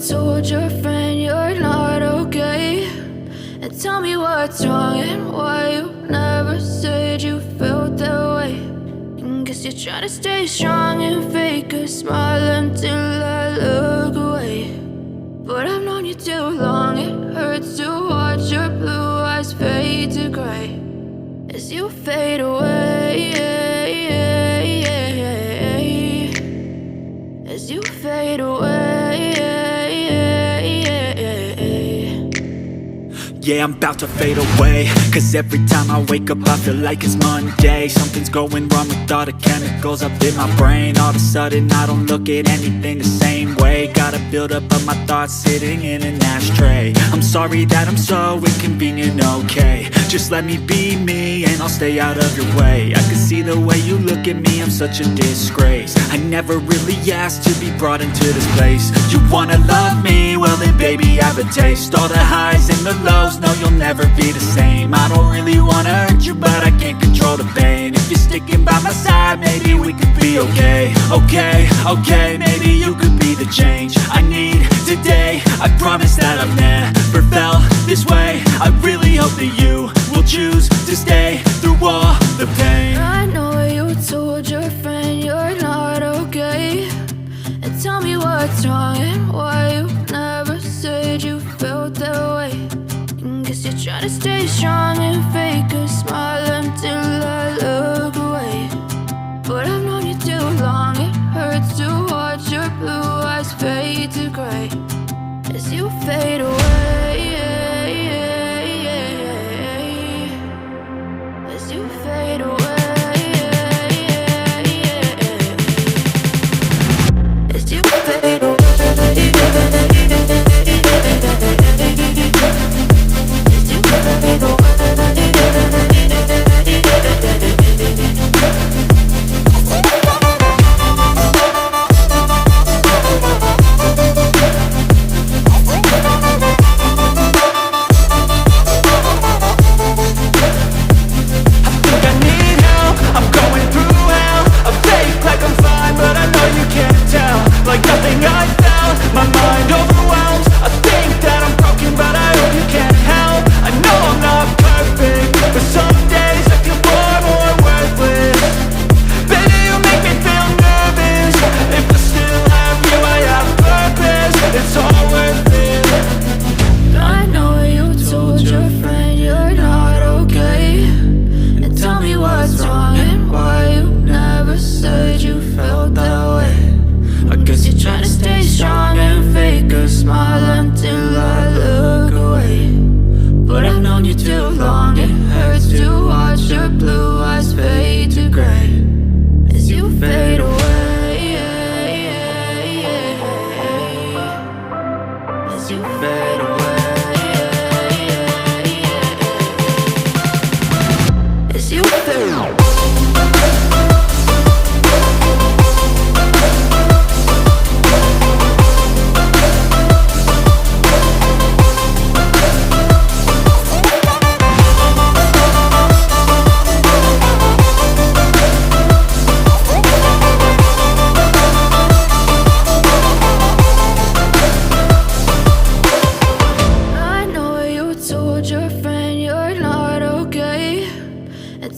told your friend you're not okay, and tell me what's wrong and why you never said you felt that way. And guess you're trying to stay strong and fake a smile until I look away. But I've known you too long, it hurts to watch your blue eyes fade to gray as you fade away, as you fade away. Yeah, I'm about to fade away, cause every time I wake up I feel like it's Monday. Something's going wrong with all the chemicals up in my brain. All of a sudden I don't look at anything the same way. Gotta build up of my thoughts sitting in an ashtray. I'm sorry that I'm so inconvenient, okay. Just let me be me and I'll stay out of your way. I can see the way you look at me, I'm such a disgrace. I never really asked to be brought into this place. You wanna love me? Well then baby I have a taste. All the highs and the lows, no you'll never be the same. I don't really wanna hurt you but I can't control the pain. If you're sticking by my side maybe we could be okay. Okay, maybe you could be the change I need today. I promise that I've never felt this way. I really hope that you will choose to stay through all the pain. I know you told your friend you're not okay, and tell me what's wrong and why you never said you felt that way. And guess you're trying to stay strong and fake a smile until I look away. But I've known you too long, it hurts to watch your blue eyes fade to gray as you fade away, as you fade away, as you fade away.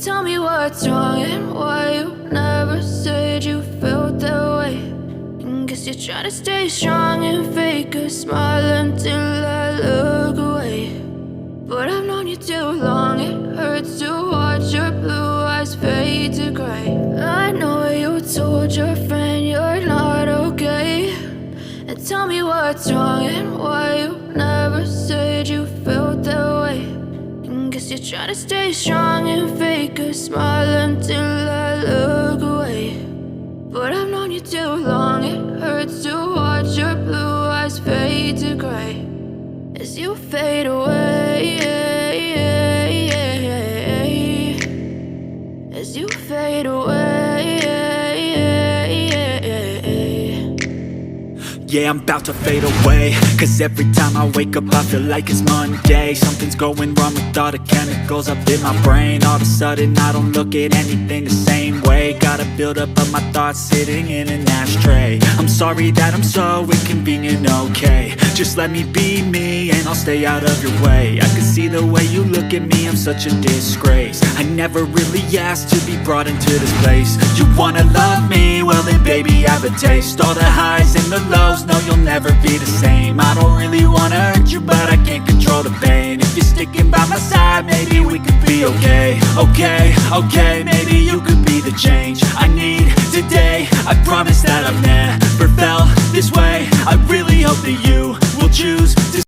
Tell me what's wrong and why you never said you felt that way. And guess you're trying to stay strong and fake a smile until I look away. But I've known you too long, it hurts to watch your blue eyes fade to gray. I know you told your friend you're not okay, and tell me what's wrong and why you never said you felt that way. Guess you're trying to stay strong and fake a smile until I look away. But I've known you too long, it hurts to watch your blue eyes fade to gray as you fade away, as you fade away. Yeah, I'm about to fade away, cause every time I wake up I feel like it's Monday. Something's going wrong with all the chemicals up in my brain. All of a sudden I don't look at anything the same way. Gotta build up of my thoughts sitting in an ashtray. I'm sorry that I'm so inconvenient, okay. Just let me be me and I'll stay out of your way. I can see the way you look at me, I'm such a disgrace. I never really asked to be brought into this place. You wanna love me? Well then baby, have a taste. All the highs and the lows, no you'll never be the same. I don't really wanna hurt you, but I can't control the pain. If you're sticking by my side, maybe we could be okay. Okay, maybe you could be the change I need today. I promise that I've never felt this way. I really hope that you will choose to